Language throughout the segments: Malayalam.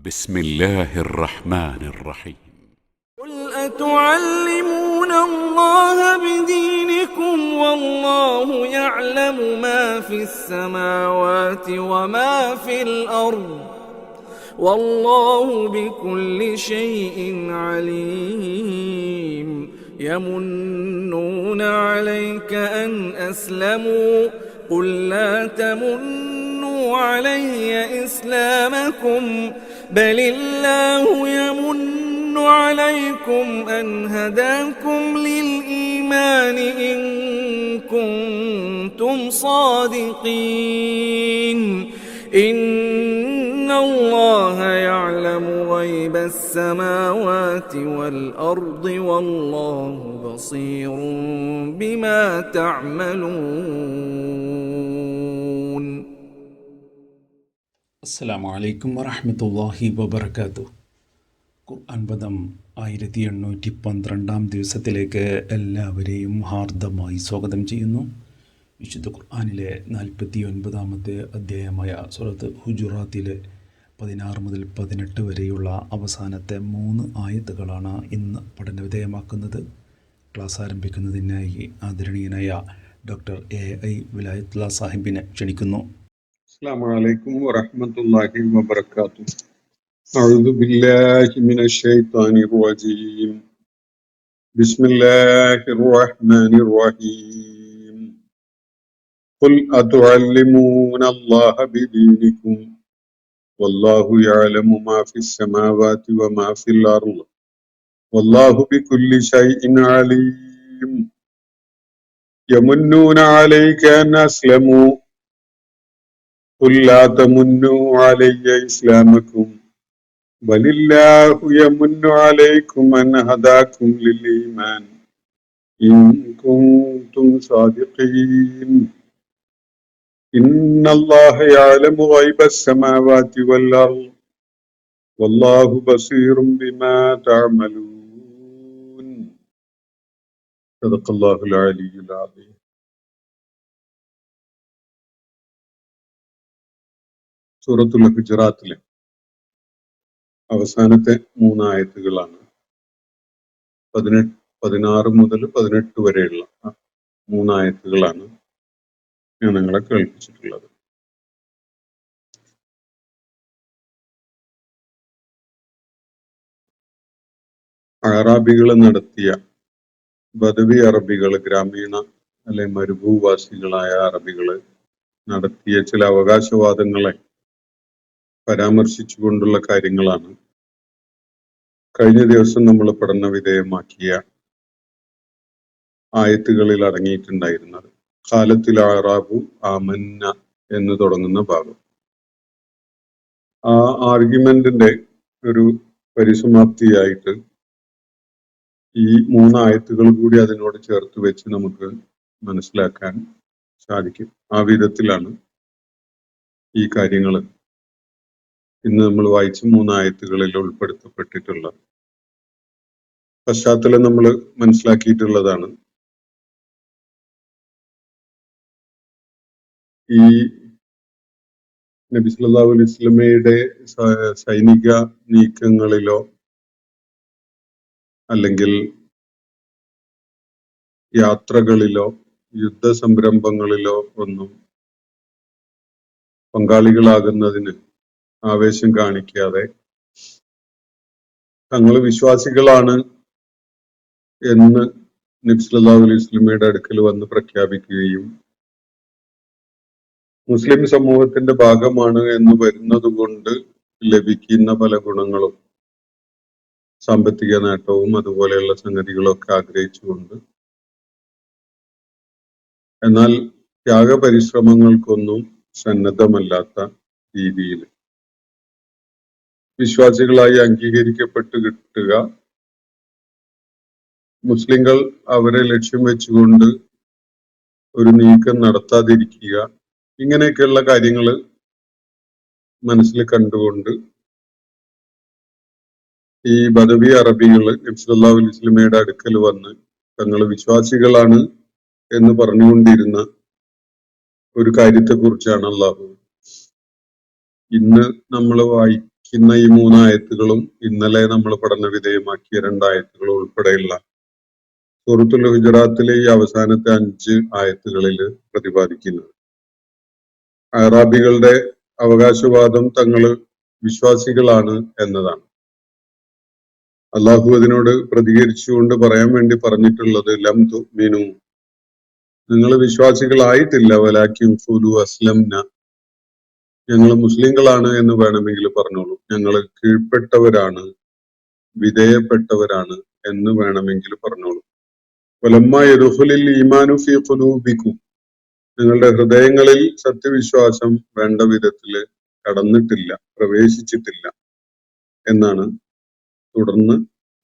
بسم الله الرحمن الرحيم. قل أتعلمون الله بدينكم والله يعلم ما في السماوات وما في الأرض والله بكل شيء عليم. يمنون عليك أن أسلموا قل لا تمنوا علي إسلامكم بل الله يمن عليكم أن هداكم للإيمان إن كنتم صادقين. إن الله يعلم غيب السماوات والأرض والله بصير بما تعملون. അസ്സലാമു അലൈക്കും വറഹ്മത്തുള്ളാഹി വബറകാതുഹു. ഖുർആൻ പദം 1812 ദിവസത്തിലേക്ക് എല്ലാവരെയും ഹാർദമായി സ്വാഗതം ചെയ്യുന്നു. വിശുദ്ധ ഖുർആനിലെ 49-ാമത്തെ അധ്യായമായ സൂറത്ത് ഹുജുറാത്തിലെ 16 മുതൽ 18 വരെയുള്ള അവസാനത്തെ 3 ആയത്തുകളാണ് ഇന്ന് പഠനവിധേയമാക്കുന്നത്. ക്ലാസ് ആരംഭിക്കുന്നതിനായി ആദരണീയനായ ഡോക്ടർ AI വിലായത്തുള്ള സാഹിബിനെ ക്ഷണിക്കുന്നു. السلام عليكم ورحمة الله وبركاته. أعوذ بالله من الشيطان الرجيم. بسم الله الرحمن الرحيم. قل أتعلمون الله بدينكم والله يعلم ما في السماوات وما في الأرض والله بكل شيء عليم. يمنون عليك أن أسلموا قل لا تمنوا علي إسلامكم بل الله يمن عليكم أن هداكم للإيمان إن كنتم صادقين. إن الله يعلم غيب السماوات والأرض والله بصير بما تعملون. صدق الله العلي العظيم. സൂറത്തുൽ ഹുജറാത്തിലെ അവസാനത്തെ 3 ആയത്തുകളാണ് 16 മുതൽ 18 വരെയുള്ള 3 ആയത്തുകളാണ് ഞാൻ നിങ്ങളെ കേൾപ്പിച്ചിട്ടുള്ളത്. അറാബികൾ നടത്തിയ ബദവി അറബികൾ, ഗ്രാമീണ അല്ലെ മരുഭൂവാസികളായ അറബികൾ നടത്തിയ ചില അവകാശവാദങ്ങളെ പരാമർശിച്ചുകൊണ്ടുള്ള കാര്യങ്ങളാണ് കഴിഞ്ഞ ദിവസം നമ്മൾ പഠന വിധേയമാക്കിയ ആയത്തുകളിൽ അടങ്ങിയിട്ടുണ്ടായിരുന്നത്. ഖാലത്തുൽ അറാബു ആമന്ന എന്ന് തുടങ്ങുന്ന ഭാഗം. ആ ആർഗ്യുമെന്റിന്റെ ഒരു പരിസമാപ്തിയായിട്ട് ഈ 3 ആയത്തുകൾ കൂടി അതിനോട് ചേർത്ത് വെച്ച് നമുക്ക് മനസ്സിലാക്കാൻ സാധിക്കും. ആ വിധത്തിലാണ് ഈ കാര്യങ്ങൾ ഇന്ന് നമ്മൾ വായിച്ച 3 ആയത്തുകളിൽ ഉൾപ്പെടുത്തപ്പെട്ടിട്ടുള്ളത്. പശ്ചാത്തലം നമ്മൾ മനസ്സിലാക്കിയിട്ടുള്ളതാണ്. ഈ നബി സല്ലല്ലാഹു അലൈഹി വസല്ലമയുടെ സൈനിക നീക്കങ്ങളിലോ അല്ലെങ്കിൽ യാത്രകളിലോ യുദ്ധ സംരംഭങ്ങളിലോ ഒന്നും പങ്കാളികളാകുന്നതിന് ആവേശം കാണിക്കാതെ തങ്ങൾ വിശ്വാസികളാണ് എന്ന് നബി സല്ലല്ലാഹു അലൈഹി വസല്ലമയുടെ അടുക്കൽ വന്ന് പ്രഖ്യാപിക്കുകയും മുസ്ലിം സമൂഹത്തിന്റെ ഭാഗമാണ് എന്ന് വരുന്നത് കൊണ്ട് ലഭിക്കുന്ന പല ഗുണങ്ങളും സാമ്പത്തിക നേട്ടവും അതുപോലെയുള്ള സംഗതികളൊക്കെ ആഗ്രഹിച്ചുകൊണ്ട്, എന്നാൽ ത്യാഗപരിശ്രമങ്ങൾക്കൊന്നും സന്നദ്ധമല്ലാത്ത രീതിയിൽ വിശ്വാസികളായി അംഗീകരിക്കപ്പെട്ട് കിട്ടുക, മുസ്ലിങ്ങൾ അവരെ ലക്ഷ്യം വെച്ചുകൊണ്ട് ഒരു നീക്കം നടത്താതിരിക്കുക, ഇങ്ങനെയൊക്കെയുള്ള കാര്യങ്ങൾ മനസ്സിൽ കണ്ടുകൊണ്ട് ഈ ബദവി അറബികൾ നബി സല്ലല്ലാഹു അലൈഹി വസല്ലമയുടെ അടുക്കൽ വന്ന് തങ്ങൾ വിശ്വാസികളാണ് എന്ന് പറഞ്ഞുകൊണ്ടിരുന്ന ഒരു കാര്യത്തെ കുറിച്ചാണ് അള്ളാഹു ഇന്ന് നമ്മൾ വായിച്ച അവസാനിക്കുന്ന ഈ 3 ആയത്തുകളും ഇന്നലെ നമ്മൾ പഠന വിധേയമാക്കിയ 2 ആയത്തുകളും ഉൾപ്പെടെയുള്ള സൂറത്തുൽ ഹുജറാത്തിലെ ഈ അവസാനത്തെ 5 ആയത്തുകളിൽ പ്രതിപാദിക്കുന്നത് അറാബികളുടെ അവകാശവാദം തങ്ങൾ വിശ്വാസികളാണ് എന്നതാണ്. അള്ളാഹു അതിനോട് പ്രതികരിച്ചുകൊണ്ട് പറയാൻ വേണ്ടി പറഞ്ഞിട്ടുള്ളത് ലം തുഅ്മിനു, നിങ്ങൾ വിശ്വാസികളായിട്ടില്ല, വലാകിൻ ഖൂലു അസ്ലംന, ഞങ്ങൾ മുസ്ലിങ്ങളാണ് എന്ന് വേണമെങ്കിൽ പറഞ്ഞോളൂ, ഞങ്ങൾ കീഴ്പ്പെട്ടവരാണ്, വിധേയപ്പെട്ടവരാണ് എന്ന് വേണമെങ്കിൽ പറഞ്ഞോളൂ. വലമ്മ യദ്ഖുലുൽ ഈമാനു ഫീ ഖുലൂബിക്കും, നിങ്ങളുടെ ഹൃദയങ്ങളിൽ സത്യവിശ്വാസം വേണ്ട വിധത്തിൽ കടന്നിട്ടില്ല, പ്രവേശിച്ചിട്ടില്ല എന്നാണ് തുടർന്ന്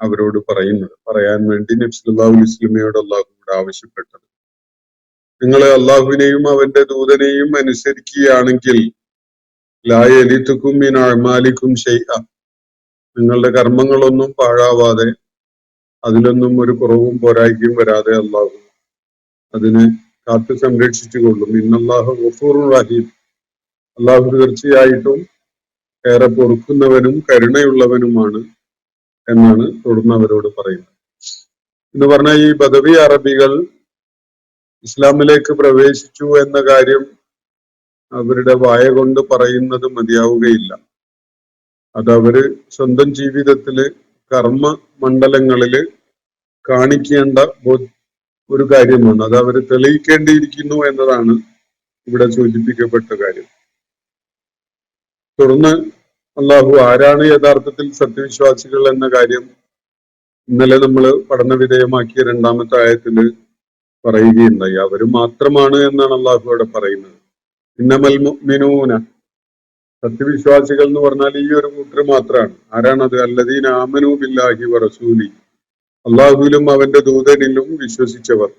അവരോട് പറയാൻ വേണ്ടി നബി സല്ലല്ലാഹു അലൈഹി വസല്ലമയോട് അള്ളാഹു ആവശ്യപ്പെട്ടത്. നിങ്ങൾ അള്ളാഹുവിനെയും അവന്റെ ദൂതനെയും അനുസരിക്കുകയാണെങ്കിൽ ലാ യലിതുക്കും മിൻ അഅ്മാലിക്കും ഷൈഅ, നിങ്ങളുടെ കർമ്മങ്ങളൊന്നും പാഴാവാതെ അതിലൊന്നും ഒരു കുറവും പോരായ്മയും വരാതെ അള്ളാഹു അതിനെ കാത്തു സംരക്ഷിച്ചു കൊള്ളും. ഇന്നല്ലാഹു ഗഫൂറുർ റഹീം, അള്ളാഹു തീർച്ചയായിട്ടും ഏറെ പൊറുക്കുന്നവനും കരുണയുള്ളവനുമാണ് എന്നാണ് തുടർന്ന് അവരോട് പറയുന്നത്. എന്ന് പറഞ്ഞാൽ ഈ ബദവി അറബികൾ ഇസ്ലാമിലേക്ക് പ്രവേശിച്ചു എന്ന കാര്യം അവരുടെ വായ കൊണ്ട് പറയുന്നത് മതിയാവുകയില്ല. അതവര് സ്വന്തം ജീവിതത്തില് കർമ്മ മണ്ഡലങ്ങളില് കാണിക്കേണ്ട ഒരു കാര്യമാണ്. അത് അവര് തെളിയിക്കേണ്ടിയിരിക്കുന്നു എന്നതാണ് ഇവിടെ സൂചിപ്പിക്കപ്പെട്ട കാര്യം. തുടർന്ന് അള്ളാഹു ആരാണ് യഥാർത്ഥത്തിൽ സത്യവിശ്വാസികൾ എന്ന കാര്യം ഇന്നലെ നമ്മൾ പഠന വിധേയമാക്കിയ 2-ാമത്തെ ആയത്തില് പറയുകയുണ്ടായി. അവര് മാത്രമാണ് എന്നാണ് അള്ളാഹു അവിടെ പറയുന്നത്. ഇന്നമൽ മുഅ്മിനൂന, സത്യവിശ്വാസികൾ എന്ന് പറഞ്ഞാൽ ഈ ഒരു കൂട്ടർ മാത്രമാണ്. ആരാണത്? അല്ലദീന ആമനൂ ബില്ലാഹി വറസൂലി, അള്ളാഹുവിലും അവന്റെ ദൂതനിലും വിശ്വസിച്ചവർ.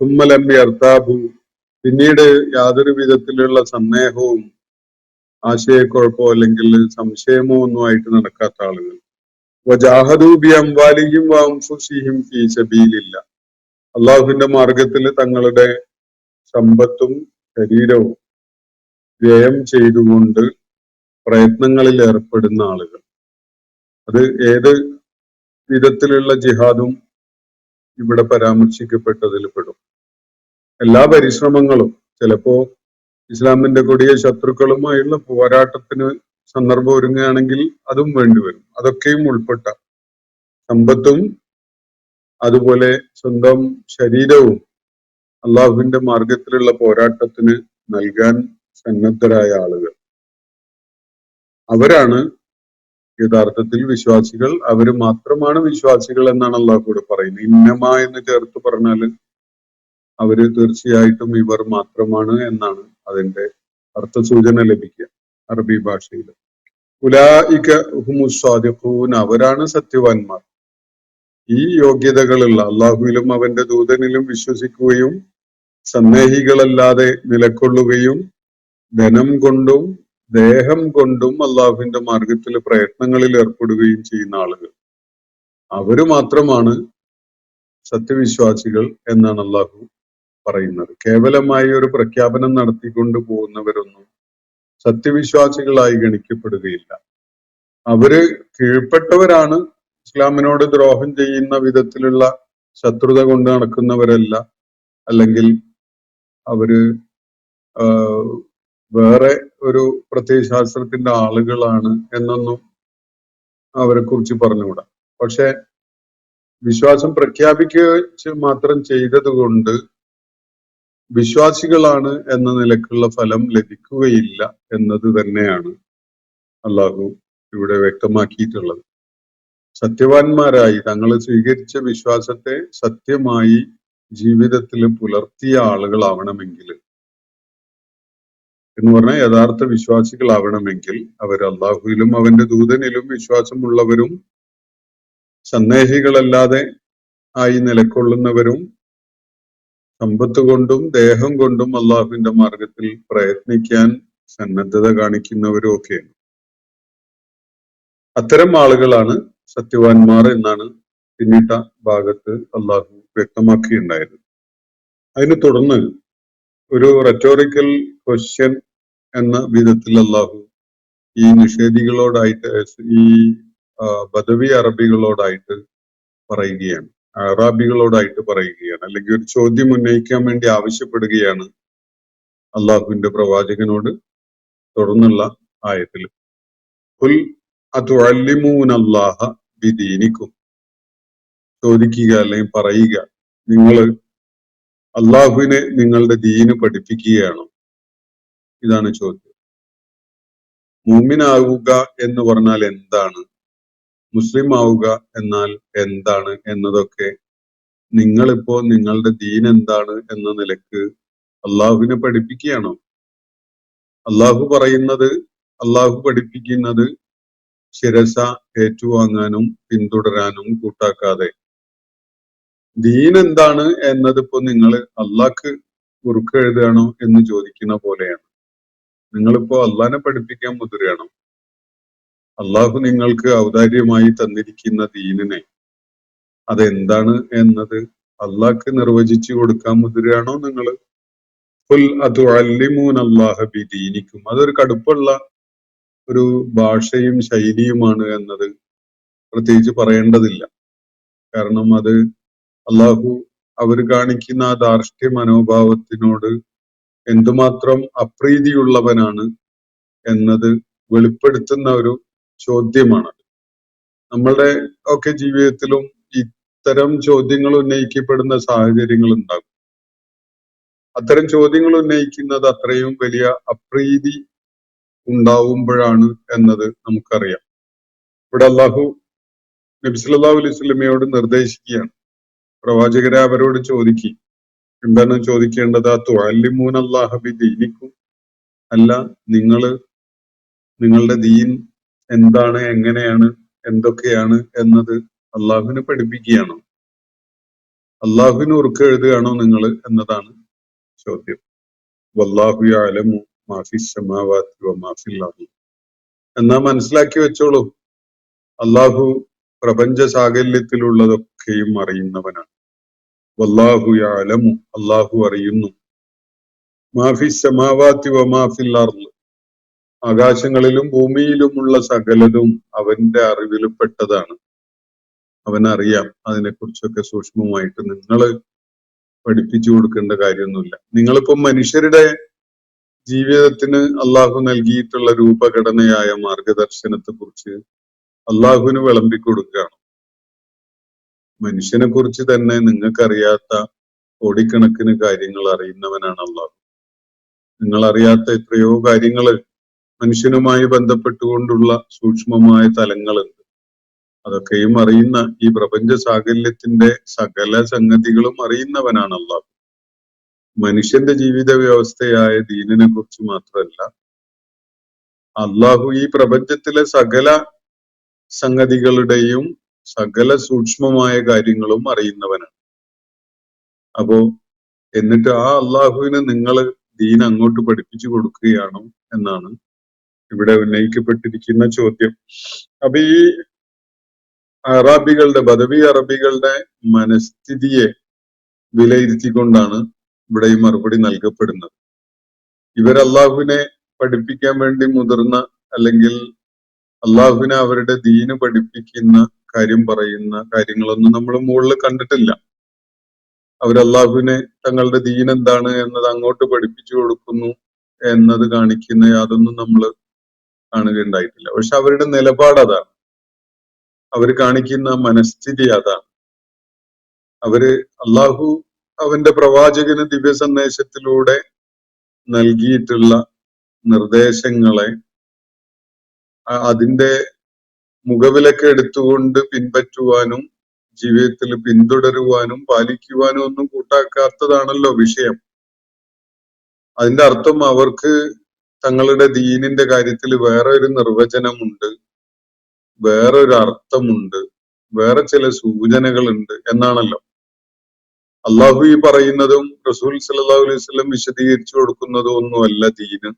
സുമ്മ ലം യർതാബു, പിന്നീട് യാതൊരു വിധത്തിലുള്ള സന്ദേഹവും ആശയക്കുഴപ്പമോ അല്ലെങ്കിൽ സംശയമോ ഒന്നും ആയിട്ട് നടക്കാത്ത ആളുകൾ. വജാഹദൂ ബി അംവാലിഹിം വഅൻഫുസിഹിം ഫീ സബീലില്ല, അള്ളാഹുവിന്റെ മാർഗത്തിൽ തങ്ങളുടെ സമ്പത്തും ശരീരവും വ്യയം ചെയ്തുകൊണ്ട് പ്രയത്നങ്ങളിൽ ഏർപ്പെടുന്ന ആളുകൾ. അത് ഏത് വിധത്തിലുള്ള ജിഹാദും ഇവിടെ പരാമർശിക്കപ്പെട്ടതിൽ പെടും. എല്ലാ പരിശ്രമങ്ങളും, ചിലപ്പോ ഇസ്ലാമിന്റെ കൊടിയ ശത്രുക്കളുമായുള്ള പോരാട്ടത്തിന് സന്ദർഭം ഒരുങ്ങുകയാണെങ്കിൽ അതും വേണ്ടിവരും. അതൊക്കെയും ഉൾപ്പെട്ട സമ്പത്തും അതുപോലെ സ്വന്തം ശരീരവും അള്ളാഹുവിന്റെ മാർഗത്തിലുള്ള പോരാട്ടത്തിന് നൽകാൻ സന്നദ്ധരായ ആളുകൾ, അവരാണ് യഥാർത്ഥത്തിൽ വിശ്വാസികൾ. അവര് മാത്രമാണ് വിശ്വാസികൾ എന്നാണ് അള്ളാഹു കൂടെ പറയുന്നത്. ഇന്നമ എന്ന് ചേർത്ത് പറഞ്ഞാൽ അവര് തീർച്ചയായിട്ടും ഇവർ മാത്രമാണ് എന്നാണ് അതിന്റെ അർത്ഥസൂചന ലഭിക്കുക അറബി ഭാഷയിൽ. ഉലൈക ഹുമുസ് സ്വാദിഖൂൻ, അവരാണ് സത്യവാന്മാർ. ഈ യോഗ്യതകളുള്ള, അള്ളാഹുവിലും അവന്റെ ദൂതനിലും വിശ്വസിക്കുകയും സന്ദേഹികളല്ലാതെ നിലകൊള്ളുകയും ധനം കൊണ്ടും ദേഹം കൊണ്ടും അള്ളാഹുവിന്റെ മാർഗത്തിൽ പ്രയത്നങ്ങളിൽ ഏർപ്പെടുകയും ചെയ്യുന്ന ആളുകൾ, അവര് മാത്രമാണ് സത്യവിശ്വാസികൾ എന്നാണ് അള്ളാഹു പറയുന്നത്. കേവലമായി ഒരു പ്രഖ്യാപനം നടത്തിക്കൊണ്ട് പോകുന്നവരൊന്നും സത്യവിശ്വാസികളായി ഗണിക്കപ്പെടുകയില്ല. അവര് കീഴ്പ്പെട്ടവരാണ്. ഇസ്ലാമിനോട് ദ്രോഹം ചെയ്യുന്ന വിധത്തിലുള്ള ശത്രുത കൊണ്ട് നടക്കുന്നവരല്ല, അല്ലെങ്കിൽ അവര് വേറെ ഒരു പ്രത്യയശാസ്ത്രത്തിന്റെ ആളുകളാണ് എന്നൊന്നും അവരെ കുറിച്ച് പറഞ്ഞുകൂടാ. പക്ഷെ വിശ്വാസം പ്രഖ്യാപിക്കുക മാത്രം ചെയ്തത് കൊണ്ട് വിശ്വാസികളാണ് എന്ന നിലക്കുള്ള ഫലം ലഭിക്കുകയില്ല എന്നത് തന്നെയാണ് അള്ളാഹു ഇവിടെ വ്യക്തമാക്കിയിട്ടുള്ളത്. സത്യവാന്മാരായി തങ്ങൾ സ്വീകരിച്ച വിശ്വാസത്തെ സത്യമായി ജീവിതത്തിൽ പുലർത്തിയ ആളുകളാവണമെങ്കിൽ, എന്ന് പറഞ്ഞാൽ യഥാർത്ഥ വിശ്വാസികളാവണമെങ്കിൽ അവർ അള്ളാഹുവിലും അവന്റെ ദൂതനിലും വിശ്വാസമുള്ളവരും സന്ദേഹികളല്ലാതെ ആയി നിലകൊള്ളുന്നവരും സമ്പത്ത് കൊണ്ടും ദേഹം കൊണ്ടും അള്ളാഹുവിന്റെ മാർഗത്തിൽ പ്രയത്നിക്കാൻ സന്നദ്ധത കാണിക്കുന്നവരും ഒക്കെയാണ്. അത്തരം ആളുകളാണ് സത്യവാന്മാർ എന്നാണ് പിന്നിട്ട ഭാഗത്ത് അള്ളാഹു വ്യക്തമാക്കിയിട്ടുണ്ടായത്. അതിന് തുടർന്ന് ഒരു റെറ്റോറിക്കൽ ക്വസ്റ്റ്യൻ എന്ന വിധത്തിൽ അള്ളാഹു ഈ നിഷേധികളോടായിട്ട്, ഈ ബദവി അറബികളോടായിട്ട് പറയുകയാണ്, അറാബികളോടായിട്ട് പറയുകയാണ്, അല്ലെങ്കിൽ ഒരു ചോദ്യം ഉന്നയിക്കാൻ വേണ്ടി ആവശ്യപ്പെടുകയാണ് അള്ളാഹുവിന്റെ പ്രവാചകനോട് തുടർന്നുള്ള ആയത്തിൽ. ഖുൽ അതുഅല്ലിമൂനല്ലാഹ ബിദീനിക്കും, ചോദിക്കുക അല്ലെങ്കിൽ പറയുക, നിങ്ങൾ അള്ളാഹുവിനെ നിങ്ങളുടെ ദീന് പഠിപ്പിക്കുകയാണോ? ഇതാണ് ചോദ്യം. മുഅ്മിനാവുക എന്ന് പറഞ്ഞാൽ എന്താണ്, മുസ്ലിം ആവുക എന്നാൽ എന്താണ് എന്നതൊക്കെ നിങ്ങളിപ്പോ നിങ്ങളുടെ ദീൻ എന്താണ് എന്ന നിലക്ക് അള്ളാഹുവിനെ പഠിപ്പിക്കുകയാണോ? അള്ളാഹു പറയുന്നത്, അള്ളാഹു പഠിപ്പിക്കുന്നത് ശിരസ ഏറ്റുവാങ്ങാനും പിന്തുടരാനും കൂട്ടാക്കാതെ ദീൻ എന്താണ് എന്നതിപ്പോ നിങ്ങൾ അള്ളാഹ്ക്ക് കുറുക്ക് എഴുതുകയാണോ എന്ന് ചോദിക്കുന്ന പോലെയാണ്. നിങ്ങളിപ്പോ അള്ളാഹിനെ പഠിപ്പിക്കാൻ മുതിരുകയാണോ? അള്ളാഹു നിങ്ങൾക്ക് ഔദാര്യമായി തന്നിരിക്കുന്ന ദീനിനെ അതെന്താണ് എന്നത് അള്ളാഹ്ക്ക് നിർവചിച്ചു കൊടുക്കാൻ മുതിരുകയാണോ നിങ്ങൾ? ഖുൽ അതുഅല്ലിമൂനല്ലാഹ ബിദീനിക്കും, അതൊരു കടുപ്പുള്ള ഒരു ഭാഷയും ശൈലിയുമാണ് എന്നത് പ്രത്യേകിച്ച് പറയേണ്ടതില്ല. കാരണം അത് അള്ളാഹു അവർ കാണിക്കുന്ന ആ ധാർഷ്ട്യ മനോഭാവത്തിനോട് എന്തുമാത്രം അപ്രീതിയുള്ളവനാണ് എന്നത് വെളിപ്പെടുത്തുന്ന ഒരു ചോദ്യമാണ്. നമ്മളുടെ ഒക്കെ ജീവിതത്തിലും ഇത്തരം ചോദ്യങ്ങൾ ഉന്നയിക്കപ്പെടുന്ന സാഹചര്യങ്ങൾ ഉണ്ടാകും. അത്തരം ചോദ്യങ്ങൾ ഉന്നയിക്കുന്നത് അത്രയും വലിയ അപ്രീതി ഉണ്ടാവുമ്പോഴാണ് എന്നത് നമുക്കറിയാം. ഇവിടെ അള്ളാഹു നബി സല്ലല്ലാഹു അലൈഹി വസല്ലമയോട് നിർദ്ദേശിക്കുകയാണ്, പ്രവാചകരെ അവരോട് ചോദിക്കുക. എന്താണ് ചോദിക്കേണ്ടത്? തുഅല്ലിമൂനല്ലാഹ ബിദീനിക്കും, അല്ല നിങ്ങളുടെ ദീൻ എന്താണ്, എങ്ങനെയാണ്, എന്തൊക്കെയാണ് എന്നത് അള്ളാഹുവിനെ പഠിപ്പിക്കുകയാണോ? അള്ളാഹുവിന് ഉറുക്ക് എഴുതുകയാണോ നിങ്ങൾ എന്നതാണ് ചോദ്യം. വല്ലാഹു യഅലമു മാ ഫിസ് സമാവാതി വമാ ഫിൽ അർള്. എന്നാ മനസ്സിലാക്കി വെച്ചോളൂ, അള്ളാഹു പ്രപഞ്ച സാകല്യത്തിലുള്ളതൊക്കെയും അറിയുന്നവനാണ്. വല്ലാഹു യഅലമു, അള്ളാഹു അറിയുന്നു, മാ ഫിസ് സമാവാതി വമാ ഫിൽ അർള്, ആകാശങ്ങളിലും ഭൂമിയിലുമുള്ള സകലതും അവന്റെ അറിവിൽപ്പെട്ടതാണ്. അവനറിയാം. അതിനെക്കുറിച്ചൊക്കെ സൂക്ഷ്മമായിട്ട് നിങ്ങൾ പഠിപ്പിച്ചു കൊടുക്കേണ്ട കാര്യമൊന്നുമില്ല. നിങ്ങളിപ്പോ മനുഷ്യരുടെ ജീവിതത്തിന് അള്ളാഹു നൽകിയിട്ടുള്ള രൂപഘടനയായ മാർഗദർശനത്തെ കുറിച്ച് അള്ളാഹുവിന് വിളമ്പിക്കൊടുക്കുകയാണ്. മനുഷ്യനെ കുറിച്ച് തന്നെ നിങ്ങൾക്കറിയാത്ത കോടിക്കണക്കിന് കാര്യങ്ങൾ അറിയുന്നവനാണ് അള്ളാഹു. നിങ്ങൾ അറിയാത്ത എത്രയോ കാര്യങ്ങള് മനുഷ്യനുമായി ബന്ധപ്പെട്ടുകൊണ്ടുള്ള സൂക്ഷ്മമായ തലങ്ങളുണ്ട്. അതൊക്കെയും അറിയുന്ന, ഈ പ്രപഞ്ച സാകല്യത്തിന്റെ സകല സംഗതികളും അറിയുന്നവനാണ് അള്ളാഹു. മനുഷ്യന്റെ ജീവിത വ്യവസ്ഥയായ ദീനിനെ കുറിച്ച് മാത്രമല്ല, അള്ളാഹു ഈ പ്രപഞ്ചത്തിലെ സകല സംഗതികളുടെയും സകല സൂക്ഷ്മമായ കാര്യങ്ങളും അറിയുന്നവനാണ്. അപ്പോ എന്നിട്ട് ആ അള്ളാഹുവിന് നിങ്ങൾ ദീൻ അങ്ങോട്ട് പഠിപ്പിച്ചു കൊടുക്കുകയാണോ എന്നാണ് ഇവിടെ ഉന്നയിക്കപ്പെട്ടിരിക്കുന്ന ചോദ്യം. അപ്പൊ ഈ അറബികളുടെ, ബദവി അറബികളുടെ മനസ്ഥിതിയെ വിലയിരുത്തിക്കൊണ്ടാണ് ഇവിടെ ഈ മറുപടി നൽകപ്പെടുന്നത്. ഇവർ അള്ളാഹുവിനെ പഠിപ്പിക്കാൻ വേണ്ടി മുതിർന്ന, അല്ലെങ്കിൽ അള്ളാഹുവിനെ അവരുടെ ദീന് പഠിപ്പിക്കുന്ന കാര്യം പറയുന്ന കാര്യങ്ങളൊന്നും നമ്മൾ മുകളിൽ കണ്ടിട്ടില്ല. അവർ അള്ളാഹുവിനെ തങ്ങളുടെ ദീൻ എന്താണ് എന്നത് അങ്ങോട്ട് പഠിപ്പിച്ചു കൊടുക്കുന്നു എന്നത് കാണിക്കുന്ന യാതൊന്നും നമ്മൾ കാണുകയുണ്ടായിട്ടില്ല. പക്ഷെ അവരുടെ നിലപാട് അതാണ്, അവർ കാണിക്കുന്ന മനസ്ഥിതി അതാണ്. അവര് അള്ളാഹു അവന്റെ പ്രവാചകന് ദിവ്യ സന്ദേശത്തിലൂടെ നൽകിയിട്ടുള്ള നിർദ്ദേശങ്ങളെ അതിന്റെ മുഖവിലക്ക് എടുത്തുകൊണ്ട് പിൻപറ്റുവാനും ജീവിതത്തിൽ പിന്തുടരുവാനും പാലിക്കുവാനും ഒന്നും കൂട്ടാക്കാത്തതാണല്ലോ വിഷയം. അതിന്റെ അർത്ഥം അവർക്ക് തങ്ങളുടെ ദീനിന്റെ കാര്യത്തിൽ വേറെ ഒരു നിർവചനമുണ്ട്, വേറൊരു അർത്ഥമുണ്ട്, വേറെ ചില സൂചനകളുണ്ട് എന്നാണല്ലോ. അള്ളാഹു ഈ പറയുന്നതും റസൂൽ സല്ലല്ലാഹു അലൈഹി വസല്ലം വിശദീകരിച്ചു കൊടുക്കുന്നതും ഒന്നുമല്ല ദീന്.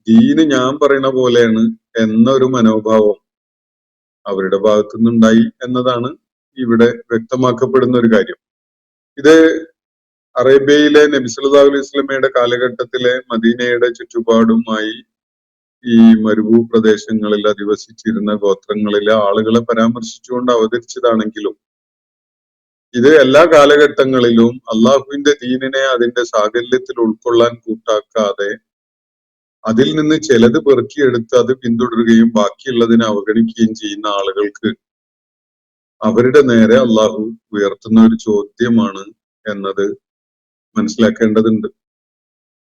ദീന് ഞാൻ പറയുന്ന പോലെയാണ് എന്നൊരു മനോഭാവം അവരുടെ ഭാഗത്തു നിന്നുണ്ടായി എന്നതാണ് ഇവിടെ വ്യക്തമാക്കപ്പെടുന്ന ഒരു കാര്യം. ഇത് അറേബ്യയിലെ നബി സല്ലല്ലാഹു അലൈഹി വസല്ലമയുടെ കാലഘട്ടത്തിലെ മദീനയുടെ ചുറ്റുപാടുമായി ഈ മരുഭൂ പ്രദേശങ്ങളിൽ അധിവസിച്ചിരുന്ന ഗോത്രങ്ങളിലെ ആളുകളെ പരാമർശിച്ചുകൊണ്ട് അവതരിച്ചതാണെങ്കിലും ഇത് എല്ലാ കാലഘട്ടങ്ങളിലും അള്ളാഹുവിന്റെ ദീനിനെ അതിന്റെ സാകല്യത്തിൽ ഉൾക്കൊള്ളാൻ കൂട്ടാക്കാതെ അതിൽ നിന്ന് ചിലത് പെറുക്കിയെടുത്ത് അത് പിന്തുടരുകയും ബാക്കിയുള്ളതിനെ അവഗണിക്കുകയും ചെയ്യുന്ന ആളുകൾക്ക് അവരുടെ നേരെ അള്ളാഹു ഉയർത്തുന്ന ഒരു ചോദ്യമാണ് എന്നത് മനസ്സിലാക്കേണ്ടതുണ്ട്.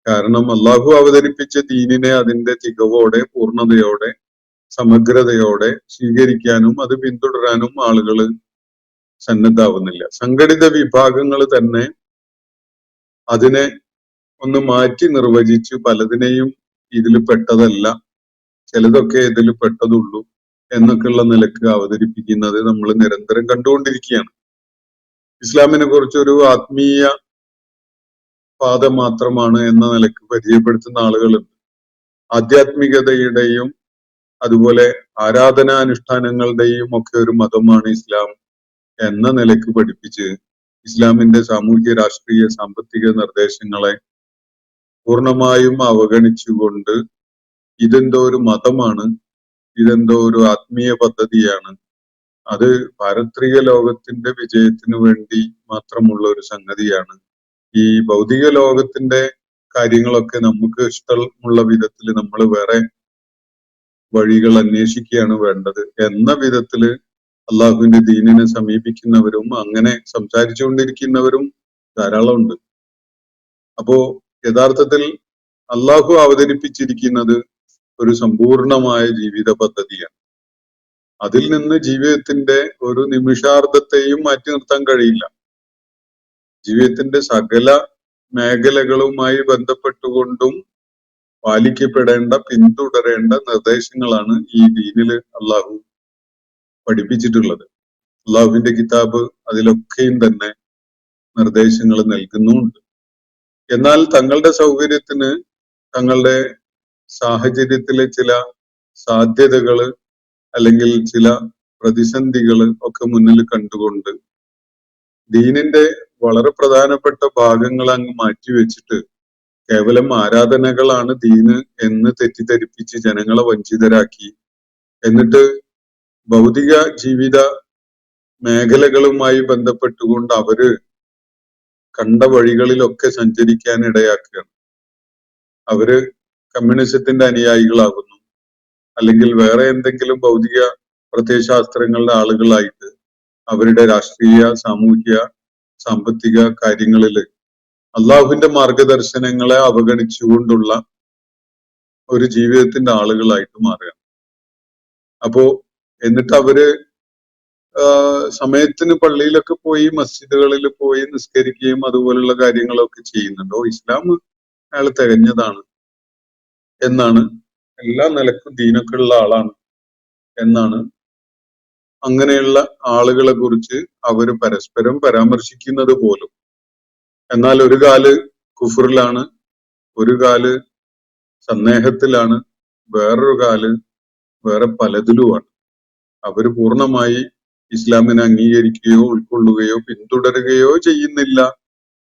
കാരണം അള്ളാഹു അവതരിപ്പിച്ച ദീനിനെ അതിന്റെ തികവോടെ, പൂർണ്ണതയോടെ, സമഗ്രതയോടെ സ്വീകരിക്കാനും അത് പിന്തുടരാനും ആളുകൾ സന്നദ്ധാവുന്നില്ല. സംഘടിത വിഭാഗങ്ങൾ തന്നെ അതിനെ ഒന്ന് മാറ്റി നിർവചിച്ച് പലതിനെയും ഇതിൽ പെട്ടതല്ല, ചിലതൊക്കെ ഇതിൽ പെട്ടതുള്ളൂ എന്നൊക്കെയുള്ള നിലക്ക് അവതരിപ്പിക്കുന്നത് നമ്മൾ നിരന്തരം കണ്ടുകൊണ്ടിരിക്കുകയാണ്. ഇസ്ലാമിനെ കുറിച്ചൊരു ആത്മീയ പാത മാത്രമാണ് എന്ന നിലക്ക് പരിചയപ്പെടുത്തുന്ന ആളുകളുണ്ട്. ആധ്യാത്മികതയുടെയും അതുപോലെ ആരാധനാനുഷ്ഠാനങ്ങളുടെയും ഒക്കെ ഒരു മതമാണ് ഇസ്ലാം എന്ന നിലക്ക് പഠിപ്പിച്ച് ഇസ്ലാമിന്റെ സാമൂഹ്യ, രാഷ്ട്രീയ, സാമ്പത്തിക നിർദ്ദേശങ്ങളെ പൂർണ്ണമായും അവഗണിച്ചുകൊണ്ട് ഇതെന്തോ ഒരു മതമാണ്, ഇതെന്തോ ഒരു ആത്മീയ പദ്ധതിയാണ്, അത് പാരത്രിക ലോകത്തിന്റെ വിജയത്തിനു വേണ്ടി മാത്രമുള്ള ഒരു സംഗതിയാണ്, ഈ ഭൗതിക ലോകത്തിന്റെ കാര്യങ്ങളൊക്കെ നമുക്ക് ഇഷ്ടമുള്ള വിധത്തിൽ നമ്മൾ വേറെ വഴികൾ അന്വേഷിക്കുകയാണ് വേണ്ടത് എന്ന വിധത്തില് അള്ളാഹുവിന്റെ ദീനിനെ സമീപിക്കുന്നവരും അങ്ങനെ സംസാരിച്ചുകൊണ്ടിരിക്കുന്നവരും ധാരാളം ഉണ്ട്. അപ്പോ യഥാർത്ഥത്തിൽ അള്ളാഹു അവതരിപ്പിച്ചിരിക്കുന്നത് ഒരു സമ്പൂർണമായ ജീവിത പദ്ധതിയാണ്. അതിൽ നിന്ന് ജീവിതത്തിന്റെ ഒരു നിമിഷാർദ്ധത്തെയും മാറ്റി നിർത്താൻ കഴിയില്ല. ജീവിതത്തിന്റെ സകല മേഖലകളുമായി ബന്ധപ്പെട്ടുകൊണ്ടും പാലിക്കപ്പെടേണ്ട, പിന്തുടരേണ്ട നിർദ്ദേശങ്ങളാണ് ഈ ദീനില് അള്ളാഹു പഠിപ്പിച്ചിട്ടുള്ളത്. അള്ളാഹുവിന്റെ കിതാബ് അതിലൊക്കെയും തന്നെ നിർദ്ദേശങ്ങൾ നൽകുന്നുമുണ്ട്. എന്നാൽ തങ്ങളുടെ സൗകര്യത്തിന്, തങ്ങളുടെ സാഹചര്യത്തിലെ ചില സാധ്യതകള് അല്ലെങ്കിൽ ചില പ്രതിസന്ധികള് ഒക്കെ മുന്നിൽ കണ്ടുകൊണ്ട് ദീനിന്റെ വളരെ പ്രധാനപ്പെട്ട ഭാഗങ്ങൾ അങ്ങ് മാറ്റിവെച്ചിട്ട് കേവലം ആരാധനകളാണ് ദീന് എന്ന് തെറ്റിദ്ധരിപ്പിച്ച് ജനങ്ങളെ വഞ്ചിതരാക്കി, എന്നിട്ട് ഭൗതിക ജീവിത മേഖലകളുമായി ബന്ധപ്പെട്ടുകൊണ്ട് അവര് കണ്ട വഴികളിലൊക്കെ സഞ്ചരിക്കാൻ ഇടയാക്കുകയാണ്. അവര് കമ്മ്യൂണിസത്തിന്റെ അനുയായികളാകുന്നു, അല്ലെങ്കിൽ വേറെ എന്തെങ്കിലും ഭൗതിക പ്രത്യയശാസ്ത്രങ്ങളുടെ ആളുകളായിട്ട് അവരുടെ രാഷ്ട്രീയ, സാമൂഹ്യ, സാമ്പത്തിക കാര്യങ്ങളില് അള്ളാഹുവിന്റെ മാർഗദർശനങ്ങളെ അവഗണിച്ചുകൊണ്ടുള്ള ഒരു ജീവിതത്തിന്റെ ആളുകളായിട്ട് മാറുകയാണ്. അപ്പോ എന്നിട്ട് അവര് സമയത്തിന് പള്ളിയിലൊക്കെ പോയി, മസ്ജിദുകളിൽ പോയി നിസ്കരിക്കുകയും അതുപോലുള്ള കാര്യങ്ങളൊക്കെ ചെയ്യുന്നുണ്ടോ? ഇസ്ലാം അയാൾ തികഞ്ഞതാണ് എന്നാണ്, എല്ലാ നിലക്കും ദീനൊക്കെ ഉള്ള ആളാണ് എന്നാണ് അങ്ങനെയുള്ള ആളുകളെ കുറിച്ച് അവര് പരസ്പരം പരാമർശിക്കുന്നത് പോലും. എന്നാൽ ഒരു കാല് കുഫറിലാണ്, ഒരു കാല് സന്ദേഹത്തിലാണ്, വേറൊരു കാല് വേറെ പലതിലുമാണ്. അവര് പൂർണ്ണമായി ഇസ്ലാമിനെ അംഗീകരിക്കുകയോ ഉൾക്കൊള്ളുകയോ പിന്തുടരുകയോ ചെയ്യുന്നില്ല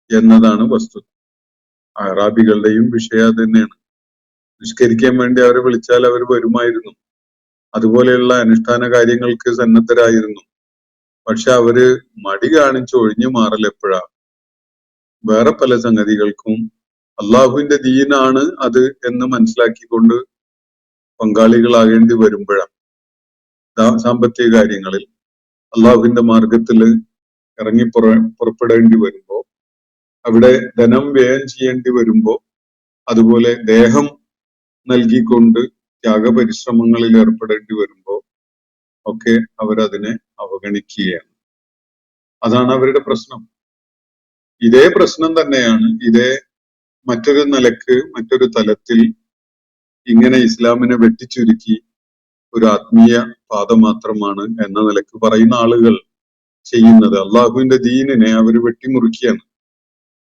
എന്നതാണ് വസ്തുത. അറാബികളുടെയും വിഷയം അത് തന്നെയാണ്. നിഷ്കരിക്കാൻ വേണ്ടി അവരെ വിളിച്ചാൽ അവർ വരുമായിരുന്നു, അതുപോലെയുള്ള അനുഷ്ഠാന കാര്യങ്ങൾക്ക് സന്നദ്ധരായിരുന്നു. പക്ഷെ അവര് മടി കാണിച്ച് ഒഴിഞ്ഞു മാറൽ എപ്പോഴാ? വേറെ പല സംഗതികൾക്കും അള്ളാഹുവിന്റെ ദീനാണ് അത് എന്ന് മനസ്സിലാക്കിക്കൊണ്ട് പങ്കാളികളാകേണ്ടി വരുമ്പോഴാണ്. സാമ്പത്തിക കാര്യങ്ങളിൽ അള്ളാഹുവിന്റെ മാർഗത്തില് ഇറങ്ങി പുറപ്പെടേണ്ടി വരുമ്പോ, അവിടെ ധനം വ്യയം ചെയ്യേണ്ടി വരുമ്പോ, അതുപോലെ ദേഹം നൽകിക്കൊണ്ട് ത്യാഗപരിശ്രമങ്ങളിൽ ഏർപ്പെടേണ്ടി വരുമ്പോ ഒക്കെ അവരതിനെ അവഗണിക്കുകയാണ്. അതാണ് അവരുടെ പ്രശ്നം. ഇതേ പ്രശ്നം തന്നെയാണ്, ഇതേ മറ്റൊരു നിലക്ക്, മറ്റൊരു തലത്തിൽ ഇങ്ങനെ ഇസ്ലാമിനെ വെട്ടിച്ചുരുക്കി ഒരു ആത്മീയ പാത മാത്രമാണ് എന്ന നിലക്ക് പറയുന്ന ആളുകൾ ചെയ്യുന്നത്. അള്ളാഹുവിന്റെ ദീനിനെ അവർ വെട്ടിമുറിക്കുകയാണ്.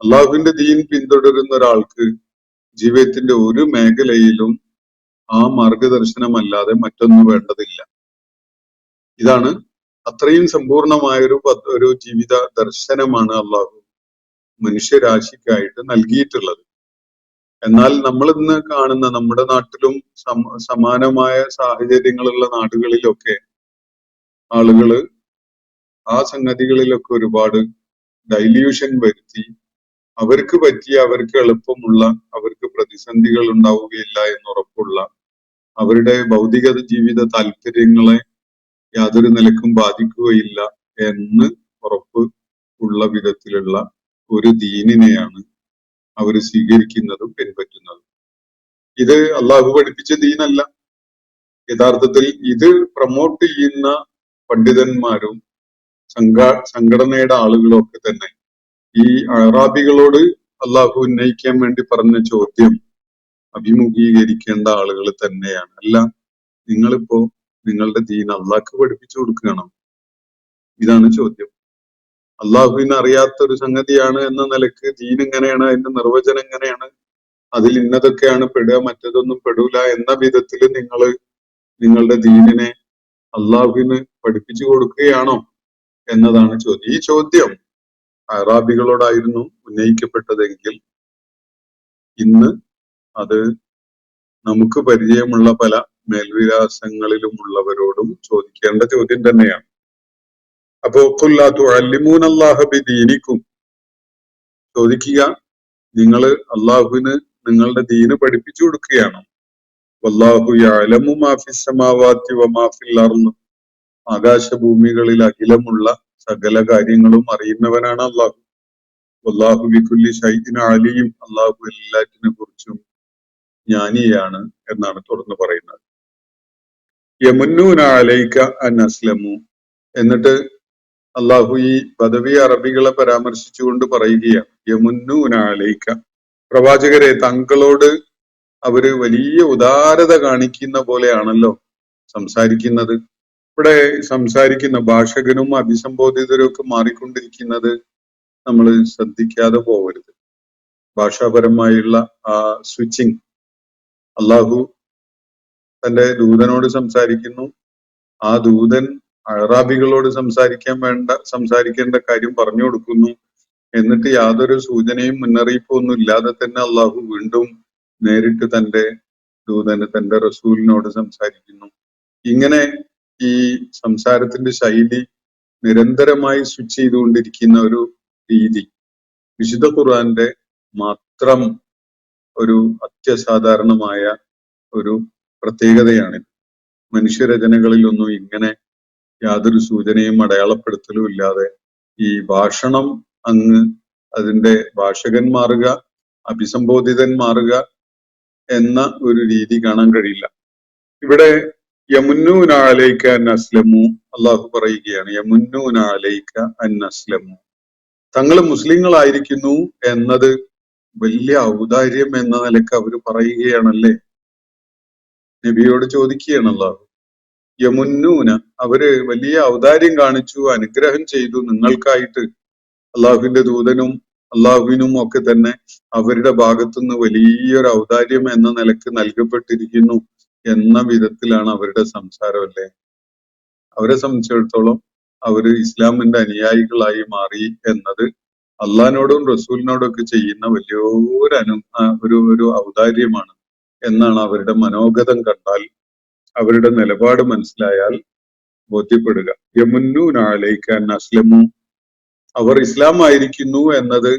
അള്ളാഹുവിന്റെ ദീൻ പിന്തുടരുന്ന ഒരാൾക്ക് ജീവിതത്തിന്റെ ഒരു മേഖലയിലും ആ മാർഗദർശനമല്ലാതെ മറ്റൊന്നും വേണ്ടതില്ല. ഇതാണ് അത്രയും സമ്പൂർണമായൊരു ഒരു ജീവിത ദർശനമാണ് അള്ളാഹു മനുഷ്യരാശിക്കായിട്ട് നൽകിയിട്ടുള്ളത്. എന്നാൽ നമ്മൾ ഇന്ന് കാണുന്ന നമ്മുടെ നാട്ടിലും സമാനമായ സാഹചര്യങ്ങളുള്ള നാടുകളിലൊക്കെ ആളുകള് ആ സംഗതികളിലൊക്കെ ഒരുപാട് ഡൈല്യൂഷൻ വരുത്തി അവർക്ക് പറ്റിയ, അവർക്ക് എളുപ്പമുള്ള, അവർക്ക് പ്രതിസന്ധികൾ ഉണ്ടാവുകയില്ല എന്നുറപ്പുള്ള, അവരുടെ ഭൗതിക ജീവിത താല്പര്യങ്ങളെ യാതൊരു നിലക്കും ബാധിക്കുകയില്ല എന്ന് ഉറപ്പ് ഉള്ള വിധത്തിലുള്ള ഒരു ദീനിനെയാണ് അവർ സ്വീകരിക്കുന്നതും പിൻപറ്റുന്നതും. ഇത് അള്ളാഹു പഠിപ്പിച്ച ദീനല്ല. യഥാർത്ഥത്തിൽ ഇത് പ്രൊമോട്ട് ചെയ്യുന്ന പണ്ഡിതന്മാരും സംഘടനയുടെ ആളുകളും ഒക്കെ തന്നെ ഈ അറാബികളോട് അള്ളാഹു ഉന്നയിക്കാൻ വേണ്ടി പറഞ്ഞ ചോദ്യം അഭിമുഖീകരിക്കേണ്ട ആളുകൾ തന്നെയാണ്. അല്ല, നിങ്ങളിപ്പോ നിങ്ങളുടെ ദീൻ അള്ളാഹ്ക്ക് പഠിപ്പിച്ചു കൊടുക്കുകയാണോ? ഇതാണ് ചോദ്യം. അള്ളാഹുവിന് അറിയാത്തൊരു സംഗതിയാണ് എന്ന നിലക്ക് ദീൻ എങ്ങനെയാണ്, അതിന്റെ നിർവചനം എങ്ങനെയാണ്, അതിൽ ഇന്നതൊക്കെയാണ് പെടുക, മറ്റതൊന്നും പെടൂല എന്ന വിധത്തിൽ നിങ്ങളുടെ ദീനിനെ അള്ളാഹുവിന് പഠിപ്പിച്ചു കൊടുക്കുകയാണോ എന്നതാണ് ചോദ്യം. ഈ ചോദ്യം അറാബികളോടായിരുന്നു ഉന്നയിക്കപ്പെട്ടതെങ്കിൽ ഇന്ന് അത് നമുക്ക് പരിചയമുള്ള പല മേൽവിലാസങ്ങളിലുമുള്ളവരോടും ചോദിക്കേണ്ട ചോദ്യം തന്നെയാണ്. അപ്പോ തുഅല്ലിമൂനല്ലാഹ ബിദീനിക്കും, ചോദിക്കുക, നിങ്ങൾ അള്ളാഹുവിന് നിങ്ങളുടെ ദീന് പഠിപ്പിച്ചു കൊടുക്കുകയാണോ? വല്ലാഹു യഅലമു മാ ഫിസ് സമാവാതി വമാ ഫിൽ അർള്, ആകാശഭൂമികളിൽ അഖിലമുള്ള സകല കാര്യങ്ങളും അറിയുന്നവനാണ് അള്ളാഹു. വല്ലാഹു ബികുല്ലി ശൈഇൻ അലീം, അള്ളാഹു എല്ലാറ്റിനെ കുറിച്ചും ജ്ഞാനിയാണ് എന്നാണ് തുറന്നു പറയുന്നത്. യമുന്നൂന അലൈക അൻ അസ്ലമു, എന്നിട്ട് അള്ളാഹു ഈ ബദവി അറബികളെ പരാമർശിച്ചുകൊണ്ട് പറയുകയാണ്, യമുന്നൂന അലൈക, പ്രവാചകരെ താങ്കളോട് അവര് വലിയ ഉദാരത കാണിക്കുന്ന പോലെയാണല്ലോ സംസാരിക്കുന്നത്. ഇവിടെ സംസാരിക്കുന്ന ഭാഷകനും അഭിസംബോധിതരും ഒക്കെ മാറിക്കൊണ്ടിരിക്കുന്നത് നമ്മൾ ശ്രദ്ധിക്കാതെ പോകരുത്. ഭാഷാപരമായുള്ള ആ സ്വിച്ചിങ്, അള്ളാഹു തന്റെ ദൂതനോട് സംസാരിക്കുന്നു, ആ ദൂതൻ അറാബികളോട് സംസാരിക്കേണ്ട കാര്യം പറഞ്ഞു കൊടുക്കുന്നു. എന്നിട്ട് യാതൊരു സൂചനയും മുന്നറിയിപ്പും ഒന്നും ഇല്ലാതെ തന്നെ അള്ളാഹു വീണ്ടും നേരിട്ട് തന്റെ ദൂതന്, തന്റെ റസൂലിനോട് സംസാരിക്കുന്നു. ഇങ്ങനെ ഈ സംസാരത്തിന്റെ ശൈലി നിരന്തരമായി സ്വിച്ച് ചെയ്തുകൊണ്ടിരിക്കുന്ന ഒരു രീതി വിശുദ്ധ ഖുർആന്റെ മാത്രം ഒരു അത്യസാധാരണമായ ഒരു പ്രത്യേകതയാണ്. മനുഷ്യരചനകളിലൊന്നും ഇങ്ങനെ യാതൊരു സൂചനയും അടയാളപ്പെടുത്തലും ഇല്ലാതെ ഈ ഭാഷണം അങ്ങ് അതിന്റെ ഭാഷകൻ മാറുക, അഭിസംബോധിതൻ മാറുക എന്ന ഒരു രീതി കാണാൻ കഴിയില്ല. ഇവിടെ യമുന്നൂന അലൈക അൻ അസ്ലമു, അള്ളാഹു പറയുകയാണ്, യമുന്നൂന അലൈക അൻ അസ്ലമു, തങ്ങൾ മുസ്ലിങ്ങളായിരിക്കുന്നു എന്നത് വലിയ ഔദാര്യം എന്ന നിലക്ക് അവര് പറയുകയാണല്ലേ. നബിയോട് ചോദിക്കുകയാണ് അള്ളാഹു. യമുന്നൂന, അവര് വലിയ ഔദാര്യം കാണിച്ചു, അനുഗ്രഹം ചെയ്തു നിങ്ങൾക്കായിട്ട്. അള്ളാഹുവിന്റെ ദൂതനും അള്ളാഹുവിനും ഒക്കെ തന്നെ അവരുടെ ഭാഗത്തുനിന്ന് വലിയൊരു ഔദാര്യം എന്ന നിലക്ക് നൽകപ്പെട്ടിരിക്കുന്നു എന്ന വിധത്തിലാണ് അവരുടെ സംസാരമല്ലേ. അവരെ സംബന്ധിച്ചിടത്തോളം അവര് ഇസ്ലാമിന്റെ അനുയായികളായി മാറി എന്നത് അള്ളാഹിനോടും റസൂലിനോടും ഒക്കെ ചെയ്യുന്ന വലിയൊരു ഒരു ഔദാര്യമാണ് എന്നാണ് അവരുടെ മനോഗതം കണ്ടാൽ, അവരുടെ നിലപാട് മനസ്സിലായാൽ ബോധ്യപ്പെടുക. യമുന്നൂന അലൈക അൻ അസ്ലമു, അവർ ഇസ്ലാം ആയിരിക്കുന്നു എന്നത്